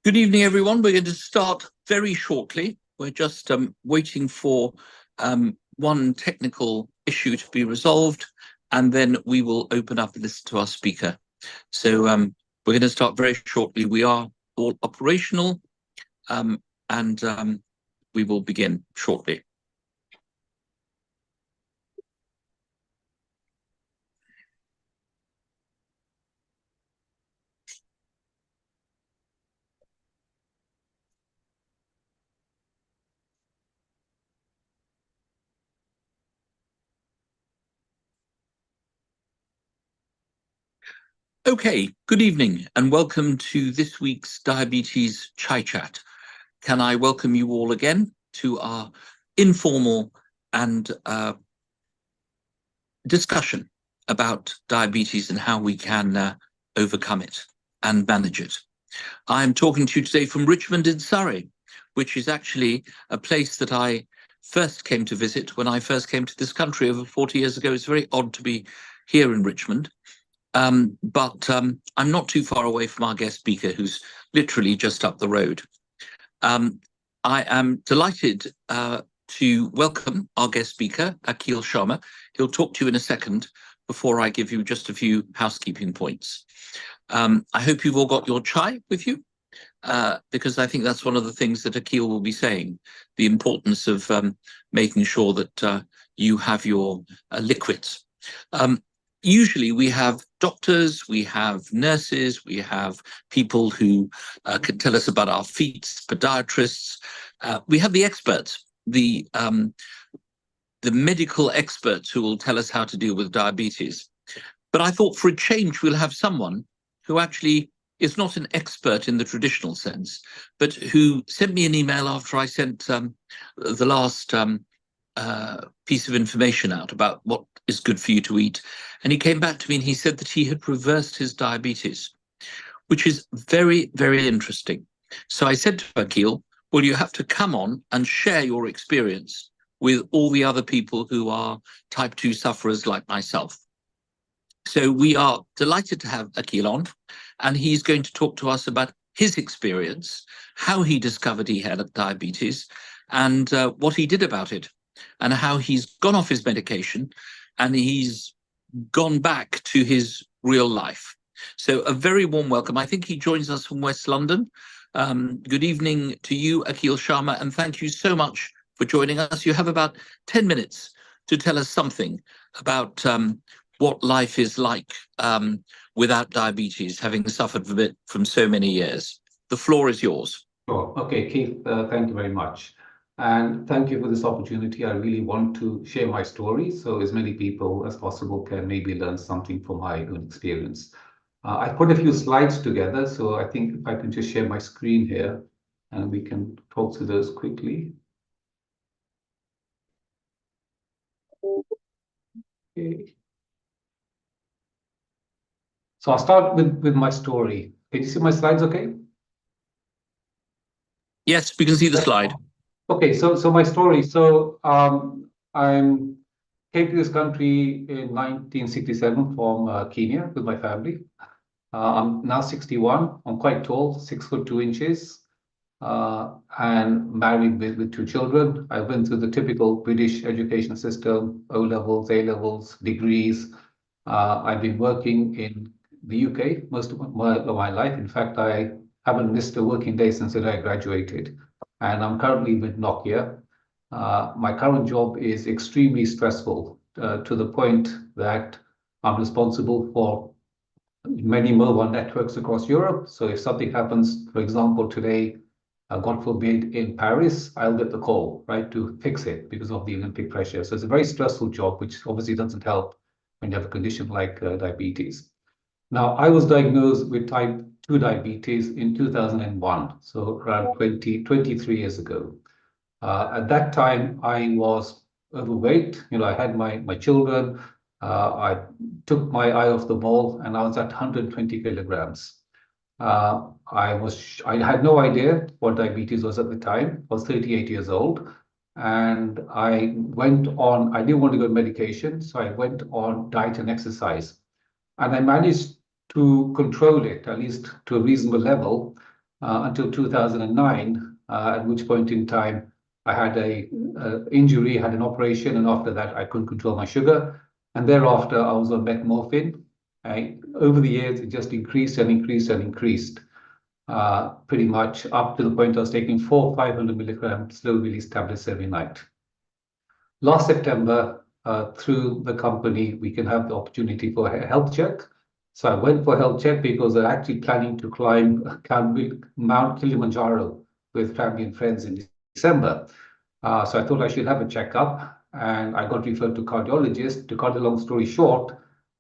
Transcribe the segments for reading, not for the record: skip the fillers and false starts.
Good evening, everyone. We're going to start very shortly. We're just waiting for one technical issue to be resolved, and then we will open up and listen to our speaker. So we're going to start very shortly. We are all operational, and we will begin shortly. Okay, good evening and welcome to this week's Diabetes Chai Chat. Can I welcome you all again to our informal and discussion about diabetes and how we can overcome it and manage it. I'm talking to you today from Richmond in Surrey, which is actually a place that I first came to visit when I first came to this country over 40 years ago. It's very odd to be here in Richmond. But I'm not too far away from our guest speaker, who's literally just up the road. I am delighted to welcome our guest speaker, Akhil Sharma. He'll talk to you in a second before I give you just a few housekeeping points. I hope you've all got your chai with you, because I think that's one of the things that Akhil will be saying, the importance of making sure that you have your liquids. Usually we have doctors, we have nurses, we have people who can tell us about our feats, podiatrists. We have the experts, the medical experts who will tell us how to deal with diabetes. But I thought for a change, we'll have someone who actually is not an expert in the traditional sense, but who sent me an email after I sent the last piece of information out about what is good for you to eat. And he came back to me and he said that he had reversed his diabetes, which is very, very interesting. So I said to Akhil, well, you have to come on and share your experience with all the other people who are type 2 sufferers like myself. So we are delighted to have Akhil on, and he's going to talk to us about his experience, how he discovered he had diabetes, and what he did about it, and how he's gone off his medication and he's gone back to his real life. So a very warm welcome. I think he joins us from West London. Good evening to you, Akhil Sharma, and thank you so much for joining us. You have about 10 minutes to tell us something about what life is like without diabetes, having suffered from it from so many years. The floor is yours. Sure. Okay, Keith, thank you very much. And thank you for this opportunity. I really want to share my story so as many people as possible can maybe learn something from my own experience. I put a few slides together, so I think if I can just share my screen here and we can talk through those quickly. Okay. So I'll start with my story. Can you see my slides okay? Yes, we can see the slide. Okay, so my story. So I came to this country in 1967 from Kenya with my family. I'm now 61. I'm quite tall, 6'2", and married with 2 children. I went through the typical British education system: O levels, A levels, degrees. I've been working in the UK most of my life. In fact, I haven't missed a working day since I graduated. And I'm currently with Nokia. My current job is extremely stressful to the point that I'm responsible for many mobile networks across Europe. So if something happens, for example, today, God forbid, in Paris, I'll get the call, right, to fix it because of the Olympic pressure. So it's a very stressful job, which obviously doesn't help when you have a condition like diabetes. Now, I was diagnosed with type 2 diabetes in 2001, so around 23 years ago. At that time, I was overweight. I had my children. I took my eye off the ball, and I was at 120 kilograms. I had no idea what diabetes was at the time. I was 38 years old, and I didn't want to go on medication, so I went on diet and exercise, and I managed to control it, at least to a reasonable level, until 2009, at which point in time I had a injury, had an operation, and after that I couldn't control my sugar. And thereafter I was on metformin. Over the years, it just increased and increased and increased, pretty much up to the point I was taking 500 milligram slow release tablets every night. Last September, through the company, we can have the opportunity for a health check. So I went for a health check because they're actually planning to climb Mount Kilimanjaro with family and friends in December. So I thought I should have a checkup, and I got referred to cardiologist. To cut a long story short,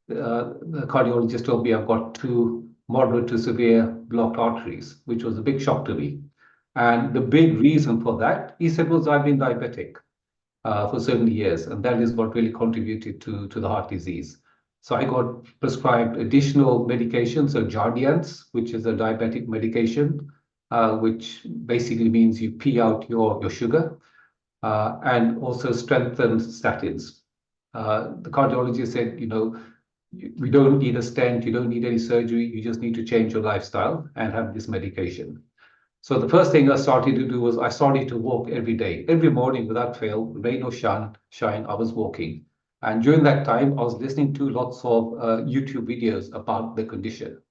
the cardiologist told me I've got 2 moderate to severe blocked arteries, which was a big shock to me. And the big reason for that, he said, was I've been diabetic for so many years, and that is what really contributed to the heart disease. So I got prescribed additional medication, so Jardiance, which is a diabetic medication, which basically means you pee out your sugar, and also strengthened statins. The cardiologist said, we don't need a stent, you don't need any surgery, you just need to change your lifestyle and have this medication. So the first thing I started to do was I started to walk every day, every morning without fail, rain or shine, I was walking. And during that time, I was listening to lots of YouTube videos about the condition.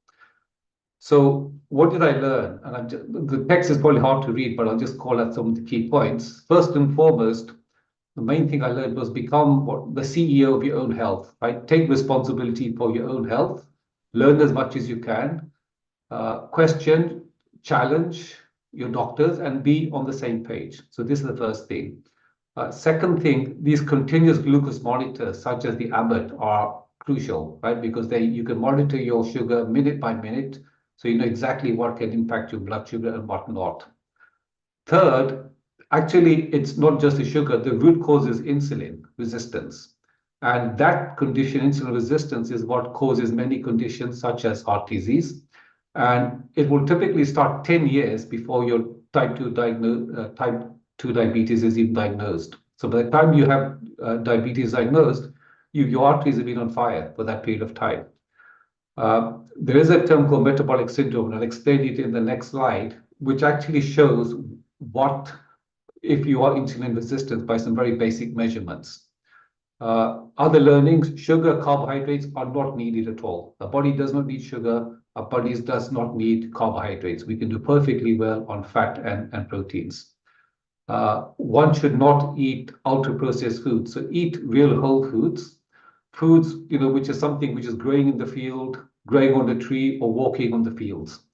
So what did I learn? And the text is probably hard to read, but I'll just call out some of the key points. First and foremost, the main thing I learned was become the CEO of your own health, right? Take responsibility for your own health, learn as much as you can, question, challenge your doctors, and be on the same page. So this is the first thing. Second thing, these continuous glucose monitors, such as the Abbott, are crucial, right? Because you can monitor your sugar minute by minute, so you know exactly what can impact your blood sugar and what not. Third, actually, it's not just the sugar. The root cause is insulin resistance. And that condition, insulin resistance, is what causes many conditions such as heart disease. And it will typically start 10 years before your type 2 diabetes is even diagnosed. So by the time you have diabetes diagnosed, your arteries have been on fire for that period of time. There is a term called metabolic syndrome, and I'll explain it in the next slide, which actually shows what if you are insulin resistant by some very basic measurements. Other learnings, sugar, carbohydrates are not needed at all. The body does not need sugar. Our bodies does not need carbohydrates. We can do perfectly well on fat and proteins. One should not eat ultra-processed foods. So eat real whole foods, which is something which is growing in the field, growing on the tree, or walking on the fields.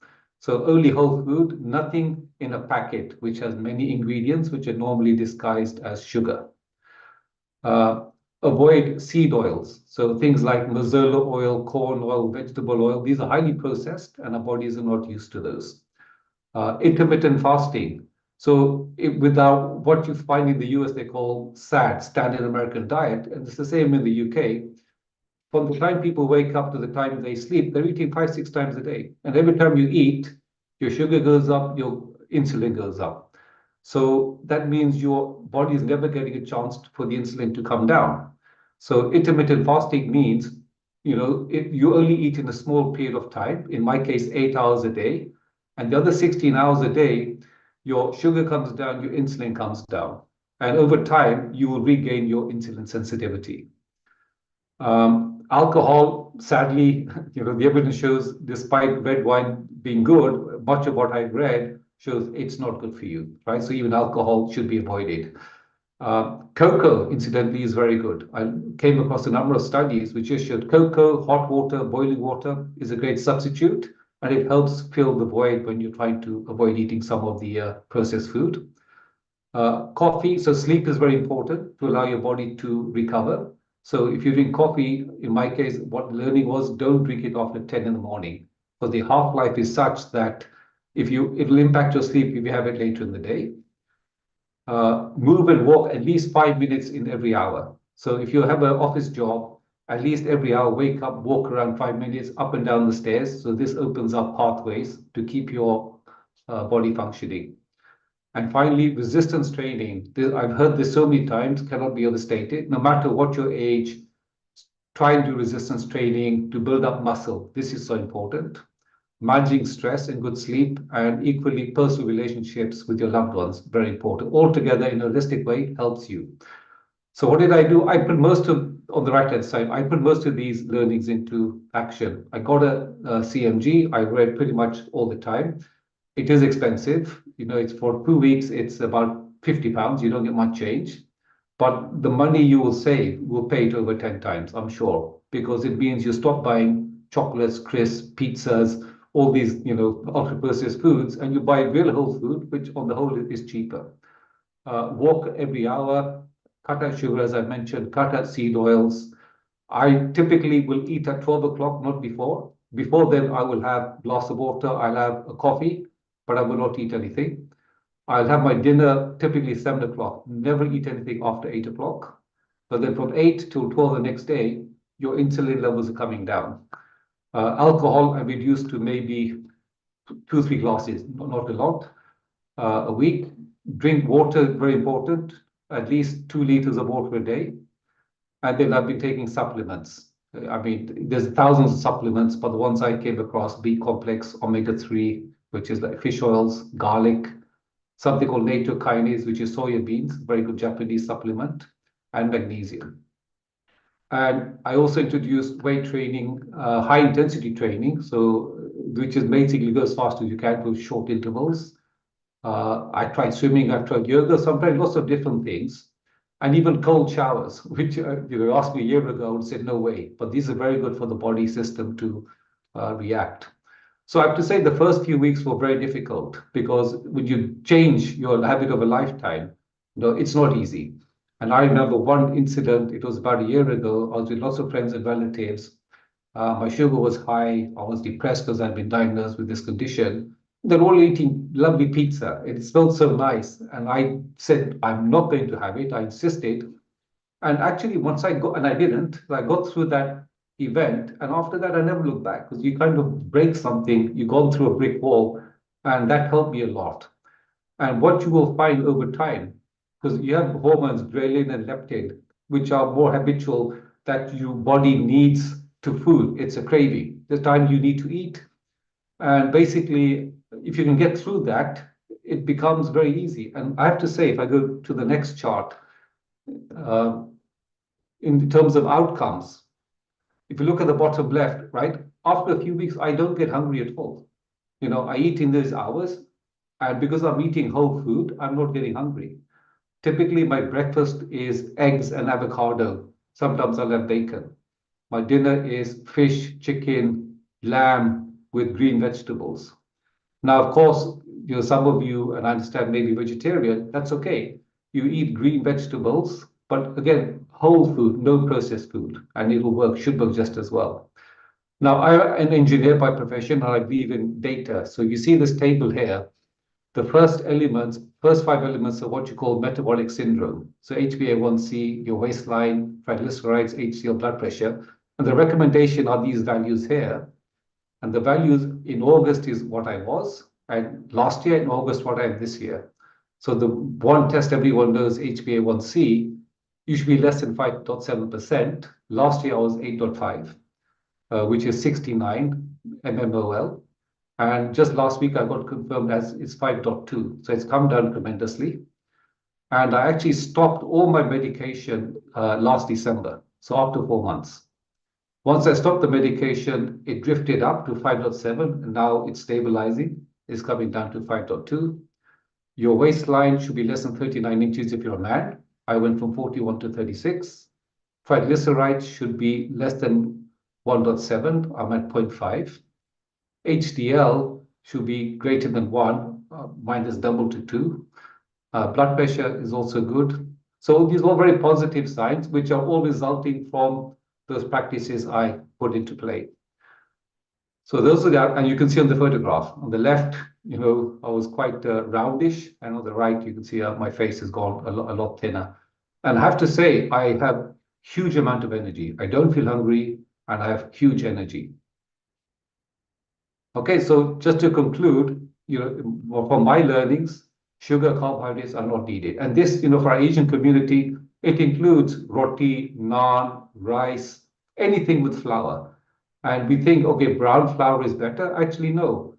So only whole food, nothing in a packet which has many ingredients which are normally disguised as sugar. Avoid seed oils. So things like mazola oil, corn oil, vegetable oil, these are highly processed and our bodies are not used to those. Intermittent fasting. So without what you find in the US, they call SAD, Standard American Diet, and it's the same in the UK. From the time people wake up to the time they sleep, they're eating 5-6 times a day. And every time you eat, your sugar goes up, your insulin goes up. So that means your body is never getting a chance for the insulin to come down. So intermittent fasting means, if you only eat in a small period of time, in my case, 8 hours a day, and the other 16 hours a day, your sugar comes down, your insulin comes down. And over time, you will regain your insulin sensitivity. Alcohol, sadly, the evidence shows, despite red wine being good, much of what I've read shows it's not good for you, right? So even alcohol should be avoided. Cocoa, incidentally, is very good. I came across a number of studies which just showed cocoa, hot water, boiling water is a great substitute, and it helps fill the void when you're trying to avoid eating some of the processed food. Coffee, so sleep is very important to allow your body to recover. So if you drink coffee, in my case, what learning was, don't drink it after 10 in the morning, because the half-life is such that it will impact your sleep if you have it later in the day. Move and walk at least 5 minutes in every hour. So if you have an office job, at least every hour, wake up, walk around 5 minutes up and down the stairs. So this opens up pathways to keep your body functioning. And finally, resistance training. I've heard this so many times, cannot be overstated. No matter what your age, try and do resistance training to build up muscle. This is so important. managing stress and good sleep, and equally personal relationships with your loved ones, very important. All together in a holistic way helps you. So what did I do? I put most of, on the right-hand side, I put most of these learnings into action. I got a CMG. I read pretty much all the time. It is expensive. You know, it's for 2 weeks, it's about £50. You don't get much change. But the money you will save will pay it over 10 times, I'm sure, because it means you stop buying chocolates, crisps, pizzas, all these, you know, ultra-processed foods, and you buy real whole food, which on the whole is cheaper. Walk every hour, cut out sugar, as I mentioned, cut out seed oils. I typically will eat at 12 o'clock, not before. Before then, I will have a glass of water, I'll have a coffee, but I will not eat anything. I'll have my dinner typically 7 o'clock, never eat anything after 8 o'clock. But then from 8 till 12 the next day, your insulin levels are coming down. Alcohol, I reduced to maybe 2, 3 glasses, not a lot, a week. Drink water, very important, at least 2 liters of water a day. And then I've been taking supplements. I mean, there's thousands of supplements, but the ones I came across, B complex, omega-3, which is like fish oils, garlic, something called nattokinase, which is soya beans, very good Japanese supplement, and magnesium. And I also introduced weight training, high intensity training, so which is basically go as fast as you can with short intervals. I tried swimming, I tried yoga, sometimes lots of different things, and even cold showers, which you asked me a year ago, I would say no way. But these are very good for the body system to react. So I have to say the first few weeks were very difficult because when you change your habit of a lifetime, you know, it's not easy. And I remember one incident, it was about a year ago. I was with lots of friends and relatives. My sugar was high. I was depressed because I'd been diagnosed with this condition. They're all eating lovely pizza. It smelled so nice. And I said, I'm not going to have it. I insisted. And actually, once I got, and I didn't, I got through that event. And after that, I never looked back because you kind of break something, you've gone through a brick wall. And that helped me a lot. And what you will find over time, because you have hormones, ghrelin and leptin, which are more habitual that your body needs to food. It's a craving, the time you need to eat. And basically, if you can get through that, it becomes very easy. And I have to say, if I go to the next chart, in terms of outcomes, if you look at the bottom left, right, after a few weeks, I don't get hungry at all. You know, I eat in these hours, and because I'm eating whole food, I'm not getting hungry. Typically, my breakfast is eggs and avocado. Sometimes I'll have bacon. My dinner is fish, chicken, lamb with green vegetables. Now, of course, you know, some of you, and I understand maybe vegetarian, that's okay. You eat green vegetables, but again, whole food, no processed food, and it will work, should work just as well. Now, I'm an engineer by profession, and I believe in data. So you see this table here. The first elements, first 5 elements are what you call metabolic syndrome. So HbA1c, your waistline, triglycerides, HDL, blood pressure. And the recommendation are these values here. And the values in August is what I was, and last year in August, what I am this year. So the one test everyone knows, HbA1c, usually less than 5.7%. Last year I was 8.5, which is 69 mmol. And just last week I got confirmed as it's 5.2. So it's come down tremendously. And I actually stopped all my medication last December. So after 4 months. Once I stopped the medication, it drifted up to 5.7, and now it's stabilizing. It's coming down to 5.2. Your waistline should be less than 39 inches if you're a man. I went from 41 to 36. Triglycerides should be less than 1.7. I'm at 0.5. HDL should be greater than 1. Mine is double to 2. Blood pressure is also good. So these are all very positive signs, which are all resulting from those practices I put into play. So those are that, and you can see on the photograph on the left, you know, I was quite roundish, and on the right, you can see my face has gone a lot thinner. And I have to say, I have huge amount of energy. I don't feel hungry, and I have huge energy. Okay, so just to conclude, you know, from my learnings, sugar, carbohydrates are not needed. And this, you know, for our Asian community, it includes roti, naan, rice, anything with flour. And we think, okay, brown flour is better. Actually, no,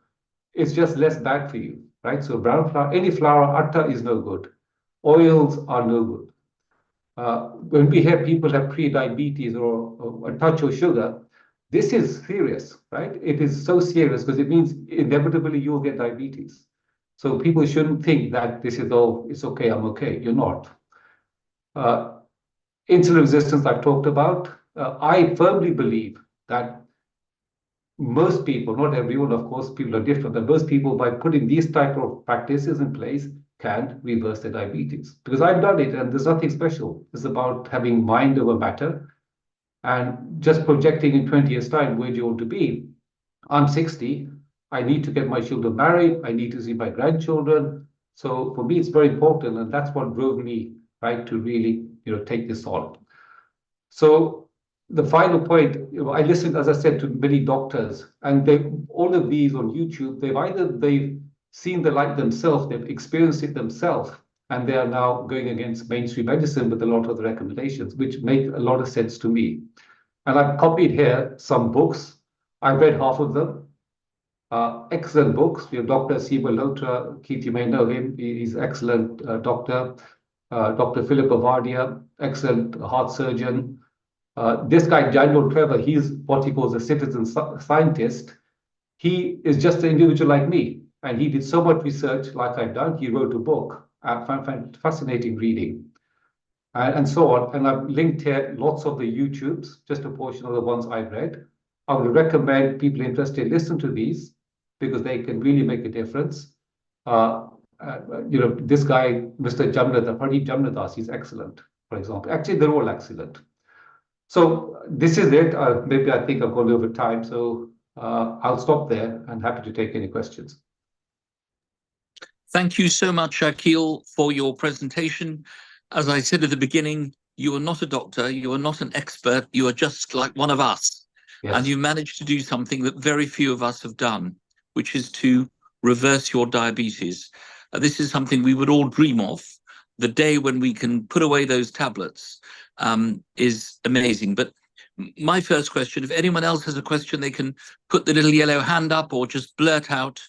it's just less bad for you, right? So brown flour, any flour, atta is no good. Oils are no good. When we hear people have pre-diabetes or a touch of sugar, this is serious, right? It is so serious because it means inevitably you'll get diabetes. So people shouldn't think that this is, oh, it's okay, I'm okay. You're not. Uh, Insulin resistance I've talked about. I firmly believe that most people, not everyone, of course, people are different, but most people, by putting these type of practices in place, can reverse their diabetes. Because I've done it, and there's nothing special. It's about having mind over matter and just projecting in 20 years' time where do you want to be. I'm 60. I need to get my children married. I need to see my grandchildren. So for me, it's very important, and that's what drove me right to really, take this on. So the final point, I listened, as I said, to many doctors, and they all of these on YouTube, they've seen the light themselves, they've experienced it themselves, and they are now going against mainstream medicine with a lot of the recommendations, which make a lot of sense to me. And I've copied here some books. I've read half of them. Excellent books. We have Dr. Siva Lotra. Keith, you may know him. He's an excellent doctor. Dr. Philip Avardia, excellent heart surgeon. This guy, Daniel Trevor, he's what he calls a citizen scientist. He is just an individual like me, and he did so much research like I've done. He wrote a book, fascinating reading, and so on. And I've linked here lots of the YouTubes, just a portion of the ones I've read. I would recommend people interested listen to these because they can really make a difference. This guy, Mr. Jamnada, Pradeep Jamnadas, he's excellent, for example. Actually, they're all excellent. So this is it. Maybe I think I've gone over time, so I'll stop there and happy to take any questions. Thank you so much, Akhil, for your presentation. As I said at the beginning, you are not a doctor, you are not an expert, you are just like one of us. Yes. And you managed to do something that very few of us have done, which is to reverse your diabetes. This is something we would all dream of. The day when we can put away those tablets is amazing. But my first question, if anyone else has a question, they can put the little yellow hand up or just blurt out.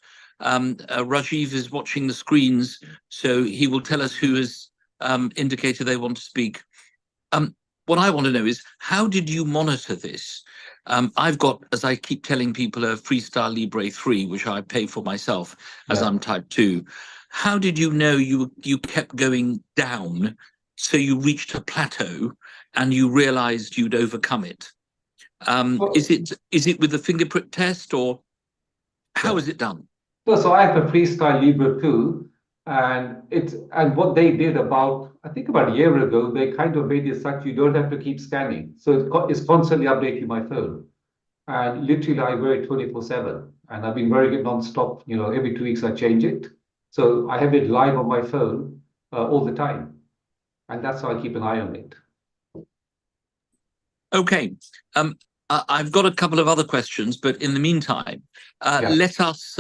Rajiv is watching the screens, so he will tell us who has indicated they want to speak. What I want to know is, how did you monitor this? I've got, as I keep telling people, a Freestyle Libre 3, which I pay for myself as I'm type 2. How did you know you kept going down, so you reached a plateau and you realized you'd overcome it? Is it with the finger prick test, or how is it done? So I have a Freestyle Libre 2, and what they did about a year ago, they kind of made it such you don't have to keep scanning. So it's constantly updating my phone. And literally I wear it 24/7. And I've been wearing it non-stop. Every 2 weeks I change it. So I have it live on my phone all the time. And that's how I keep an eye on it. Okay. I've got a couple of other questions, but in the meantime, let us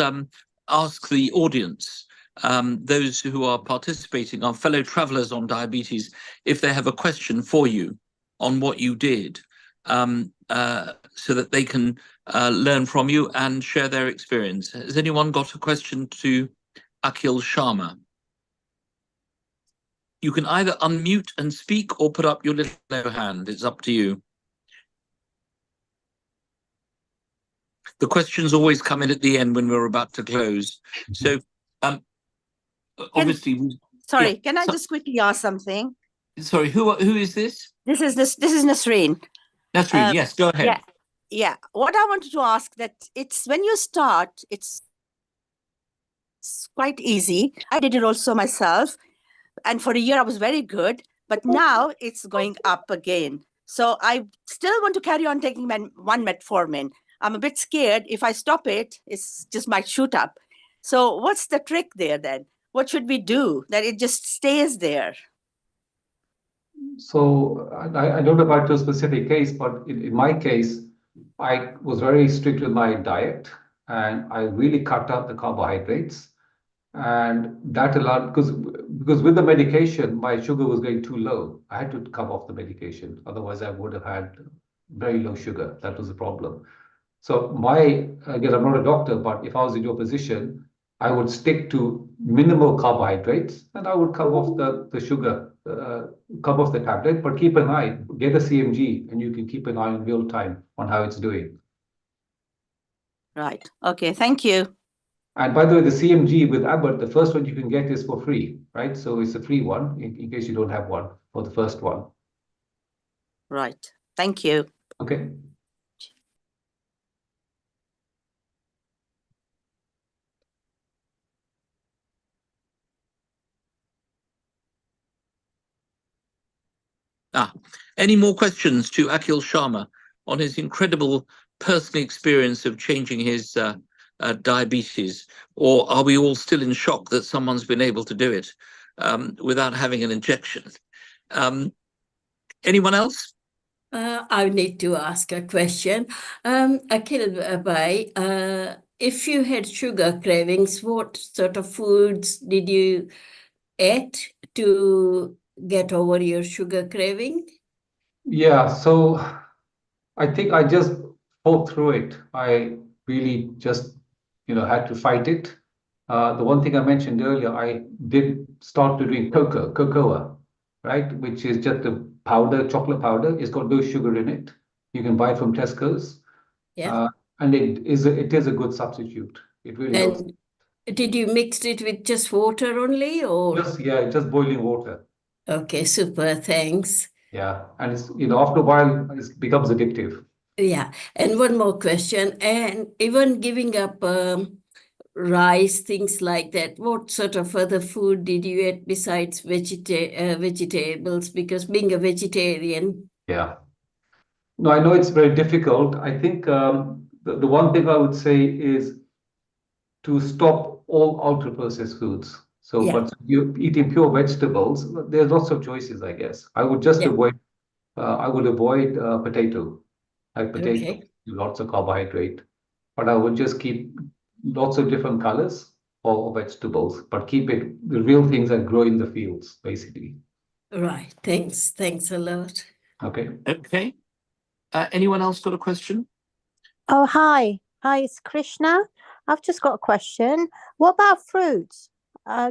ask the audience, those who are participating, our fellow travelers on diabetes, if they have a question for you on what you did, so that they can learn from you and share their experience. Has anyone got a question to Akhil Sharma? You can either unmute and speak or put up your little hand. It's up to you. The questions always come in at the end when we're about to close. So, obviously, sorry, can I just quickly ask something? Sorry, who is this? This is Nasreen. Nasreen, yes, go ahead. Yeah. What I wanted to ask, that it's when you start, it's quite easy. I did it also myself, and for a year I was very good, but now it's going up again. So I still want to carry on taking one metformin. I'm a bit scared if I stop it, it's just might shoot up. So what's the trick there then? What should we do that it just stays there? So I don't know about your specific case, but in my case, I was very strict with my diet and I really cut out the carbohydrates. And that allowed, because with the medication, my sugar was going too low. I had to come off the medication. Otherwise, I would have had very low sugar. That was the problem. So again, I'm not a doctor, but if I was in your position, I would stick to minimal carbohydrates and I would come off the sugar, come off the tablet, but keep an eye, get a CMG and you can keep an eye in real time on how it's doing. Right. Okay. Thank you. And by the way, the CMG with Abbott, the first one you can get is for free, right? So it's a free one in case you don't have one for the first one. Right. Thank you. Okay. Any more questions to Akhil Sharma on his incredible personal experience of changing his diabetes? Or are we all still in shock that someone's been able to do it without having an injection? Anyone else? I need to ask a question. Akhil Bhai, if you had sugar cravings, what sort of foods did you eat to get over your sugar craving? Yeah, so I think I just fought through it. I really just, had to fight it. The one thing I mentioned earlier, I did start to drink cocoa, right? Which is just a powder, chocolate powder. It's got no sugar in it. You can buy it from Tesco's. Yeah. And it is a good substitute. It really helps. And did you mix it with just water only, or? Just boiling water. Okay, super, thanks. Yeah, and it's, after a while, it becomes addictive. Yeah, and one more question. And even giving up rice, things like that, what sort of other food did you eat besides vegetables? Because being a vegetarian. Yeah. No, I know it's very difficult. I think the one thing I would say is to stop all ultra-processed foods. So, Yeah. but you're eating pure vegetables, there's lots of choices, I guess. I would just avoid potato, like potato, Okay. lots of carbohydrate. But I would just keep lots of different colors for vegetables, but keep it the real things that grow in the fields, basically. Right. Thanks. Thanks a lot. Okay. Okay. Anyone else got a question? Oh, hi. Hi, it's Krishna. I've just got a question. What about fruits?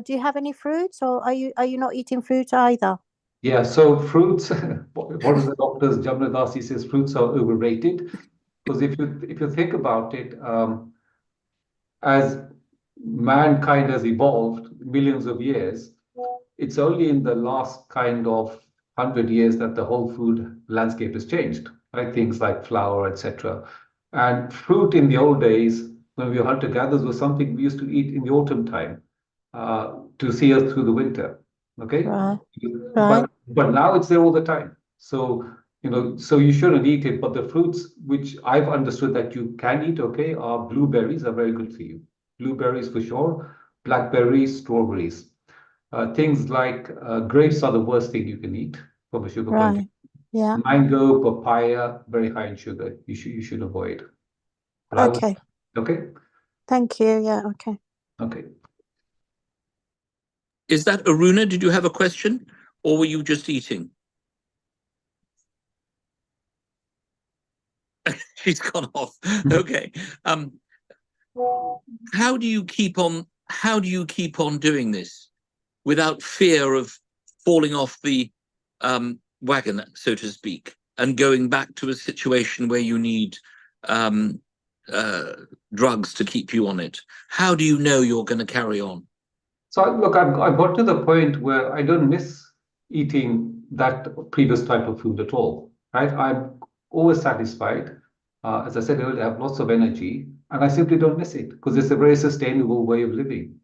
Do you have any fruits, or are you not eating fruit either? Yeah, so fruits, what is the doctor's Jamna Dasi says fruits are overrated. Because if you think about it, as mankind has evolved millions of years, it's only in the last kind of 100 years that the whole food landscape has changed, right? Things like flour, etc. And fruit in the old days, when we were hunter-gatherers, was something we used to eat in the autumn time to see us through the winter. Okay? Right. Right. But now it's there all the time. So, so you shouldn't eat it. But the fruits which I've understood that you can eat, okay, are blueberries are very good for you. Blueberries for sure, blackberries, strawberries. Things like grapes are the worst thing you can eat from a sugar point of Right. view. Yeah. Mango, papaya, very high in sugar. You should avoid. But Okay. Okay. Thank you. Yeah. Okay. Okay. Is that Aruna? Did you have a question, or were you just eating? She's gone off. Okay. How do you keep on doing this without fear of falling off the wagon, so to speak, and going back to a situation where you need drugs to keep you on it? How do you know you're going to carry on? So look, I've got to the point where I don't miss eating that previous type of food at all, right? I'm always satisfied. As I said earlier, I have lots of energy, and I simply don't miss it because it's a very sustainable way of living.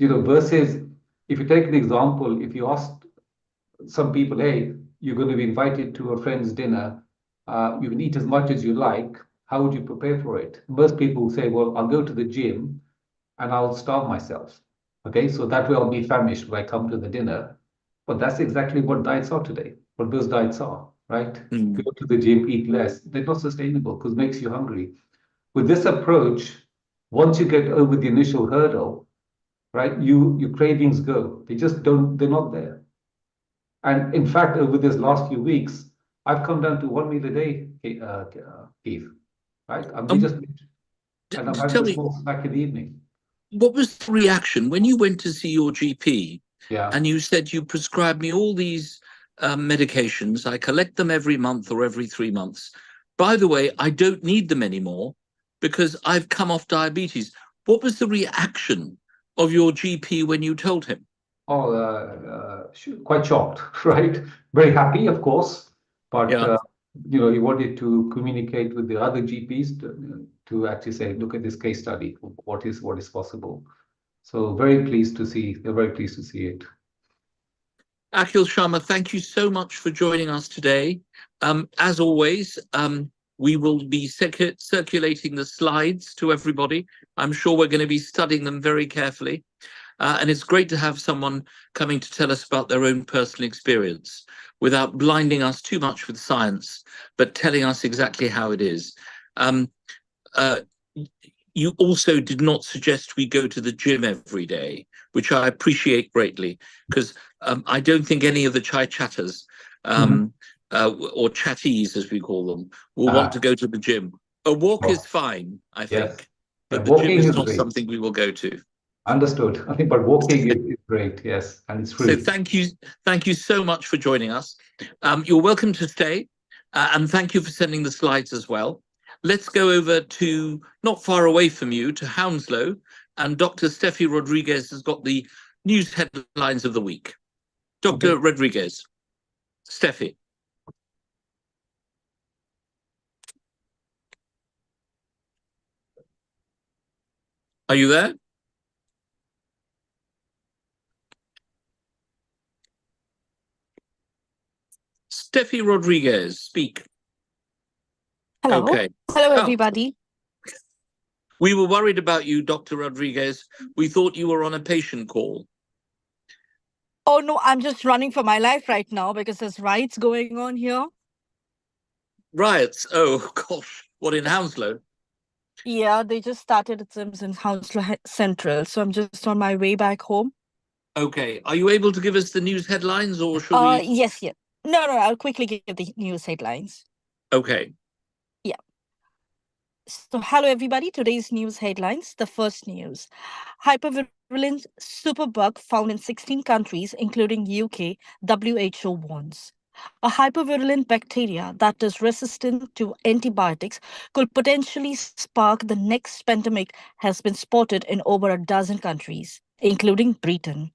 Versus if you take an example, if you ask some people, hey, you're going to be invited to a friend's dinner, you can eat as much as you like, how would you prepare for it? Most people say, well, I'll go to the gym and I'll starve myself. Okay, so that way I'll be famished when I come to the dinner. But that's exactly what diets are today, what those diets are, right? Go to the gym, eat less. They're not sustainable because it makes you hungry. With this approach, once you get over the initial hurdle, right, your cravings go. They're not there. And in fact, over this last few weeks, I've come down to 1 meal a day, Keith. right? And Um, we just meet, and I'm having Tell a me, small snack in the evening. what was the reaction when you went to see your GP Yeah. and you said you prescribed me all these medications? I collect them every month or every 3 months. By the way, I don't need them anymore because I've come off diabetes. What was the reaction of your GP when you told him? Oh, quite shocked, right? Very happy, of course, but Yeah. he wanted to communicate with the other GPs to actually say, look at this case study, what is possible. So very pleased to see. They're very pleased to see it. Akhil Sharma, thank you so much for joining us today. As always, we will be circulating the slides to everybody. I'm sure we're going to be studying them very carefully. And it's great to have someone coming to tell us about their own personal experience without blinding us too much with science, but telling us exactly how it is. You also did not suggest we go to the gym every day, which I appreciate greatly, because I don't think any of the chai chatters or chatties, as we call them, will want to go to the gym. A walk is fine, I think, Yes. but Yeah, the gym walking is is not great. something we will go to. Understood. I think, but walking is great, yes, and it's So free. thank you so much for joining us. You're welcome to stay, and thank you for sending the slides as well. Let's go over to, not far away from you, to Hounslow, and Dr. Steffi Rodriguez has got the news headlines of the week. Dr. Rodriguez, Steffi. Are you there? Steffi Rodriguez, speak. Hello. Okay. Hello, Oh. everybody. We were worried about you, Dr. Rodriguez. We thought you were on a patient call. Oh, no, I'm just running for my life right now because there's riots going on here. Riots? Oh, gosh. What, in Hounslow? Yeah, they just started at Sims in Hounslow Central. So I'm just on my way back home. Okay. Are you able to give us the news headlines, or should we? Yes. No, I'll quickly give the news headlines. Okay. Yeah. So hello, everybody. Today's news headlines. The first news. Hypervirulent superbug found in 16 countries, including UK, WHO warns. A hypervirulent bacteria that is resistant to antibiotics could potentially spark the next pandemic has been spotted in over a dozen countries, including Britain.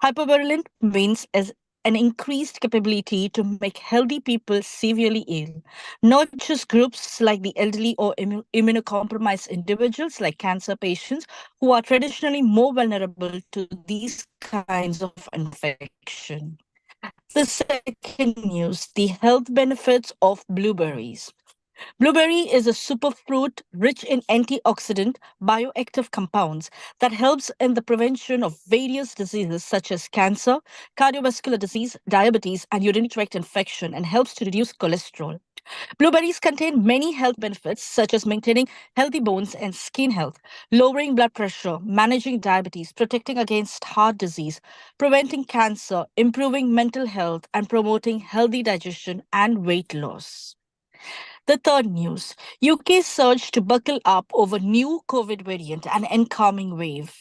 Hypervirulent means as an increased capability to make healthy people severely ill, not just groups like the elderly or immunocompromised individuals like cancer patients who are traditionally more vulnerable to these kinds of infection. The second news, the health benefits of blueberries. Blueberry is a superfruit rich in antioxidant bioactive compounds that helps in the prevention of various diseases such as cancer, cardiovascular disease, diabetes, and urinary tract infection, and helps to reduce cholesterol. Blueberries contain many health benefits such as maintaining healthy bones and skin health, lowering blood pressure, managing diabetes, protecting against heart disease, preventing cancer, improving mental health, and promoting healthy digestion and weight loss. The third news, UK surge to buckle up over new COVID variant and incoming wave.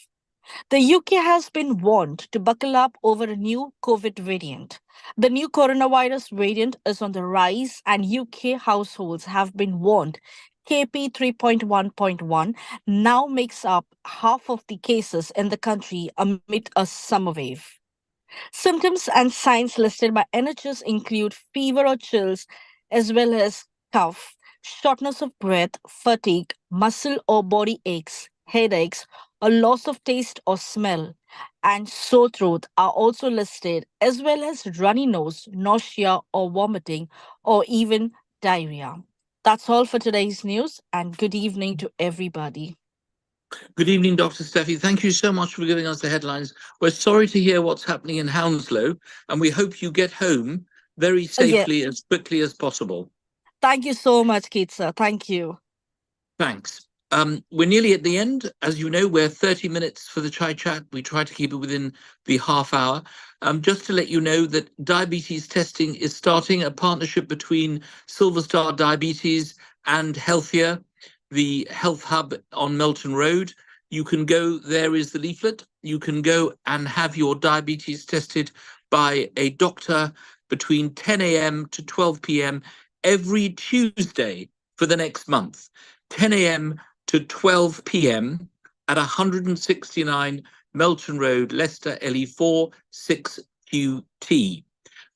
The UK has been warned to buckle up over a new COVID variant. The new coronavirus variant is on the rise, and UK households have been warned. KP 3.1.1 now makes up half of the cases in the country amid a summer wave. Symptoms and signs listed by NHS include fever or chills, as well as cough, shortness of breath, fatigue, muscle or body aches, headaches, a loss of taste or smell, and sore throat are also listed, as well as runny nose, nausea or vomiting, or even diarrhea. That's all for today's news, and good evening to everybody. Good evening, Dr. Steffi. Thank you so much for giving us the headlines. We're sorry to hear what's happening in Hounslow, and we hope you get home very safely as quickly as possible. Thank you so much, Keitsa. Thank you. Thanks. We're nearly at the end. As you know, we're 30 minutes for the Chai Chat. We try to keep it within the half hour. Just to let you know that diabetes testing is starting, a partnership between Silver Star Diabetes and healthier, the Health Hub on Melton Road. You can go, there is the leaflet. You can go and have your diabetes tested by a doctor between 10 a.m. to 12 p.m. every Tuesday for the next month, 10 a.m. to 12 p.m. at 169 Melton Road, Leicester, LE4 6QT.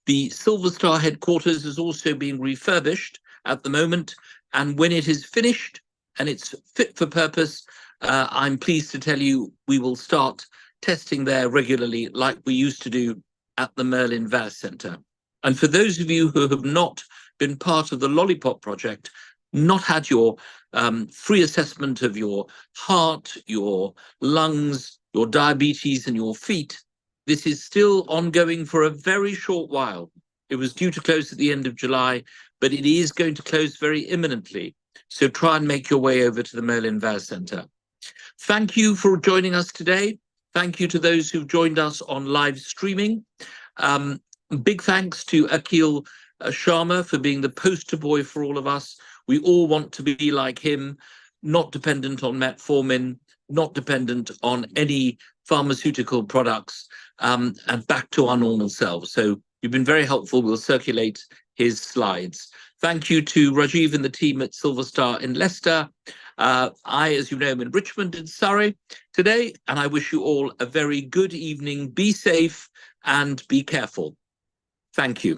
The Silver Star headquarters is also being refurbished at the moment, and when it is finished and it's fit for purpose, I'm pleased to tell you we will start testing there regularly like we used to do at the Merlin Vaz Centre. And for those of you who have not been part of the Lollipop project, not had your free assessment of your heart, your lungs, your diabetes and your feet, this is still ongoing for a very short while. It was due to close at the end of July, but it is going to close very imminently. So try and make your way over to the Merlin Vaz Centre. Thank you for joining us today. Thank you to those who've joined us on live streaming. Big thanks to Akhil Sharma for being the poster boy for all of us. We all want to be like him, not dependent on metformin, not dependent on any pharmaceutical products, and back to our normal selves. So you've been very helpful. We'll circulate his slides. Thank you to Rajiv and the team at Silver Star in Leicester. I, as you know, am in Richmond in Surrey today, and I wish you all a very good evening. Be safe and be careful. Thank you.